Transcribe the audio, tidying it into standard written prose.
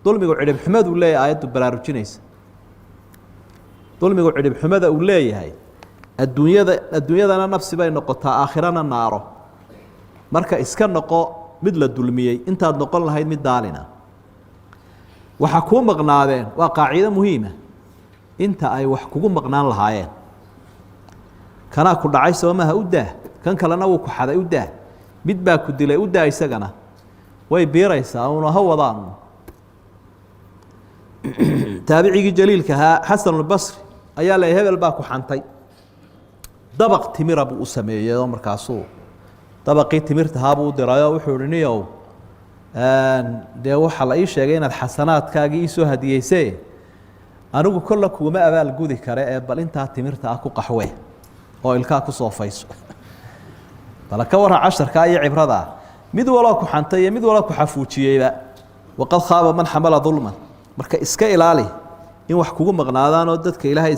dulmigu cidhib xumadu leeyahay aayaddu baraarujinaysa dulmigu cidhib xumada uu leeyahay adduunyadana nafsi bay noqotaa aakhirana naaro marka iska noqo mid la dulmiyey intaad noqon lahayd mid daalina waxa kuu maqnaadeen waa qaacido muhiima inta ay wax kugu maqnaan lahaayeen kanaa ku dhacay soomaha u daa kan kalena wuu ku xaday u daa mid baa ku dilay u daa isagana way biiraysaa una ha wadaan taabicigii jaliilka ahaa xasan albasri ayaa leeyahay hebel baa ku xantay dabaq timira buu u sameeyey oo markaasuu dabaqii timirta ahaa buu u dirayoo wuxuu ihi niyow dee waxaa la ii sheegay inaad xasanaadkaagii ii soo hadiyeysee anigu kolla kuuma abaal gudi kare ee bal intaa timirta ah ku qaxwe oo ilkaa ku soofayso bal ka warra casharkaa iyo cibradaa mid waloo ku xantay iyo mid waloo ku xafuujiyeyba waqad khaaba man xamala dulman marka iska ilaali in wax kugu maqnaadaan oo dadka ilaahay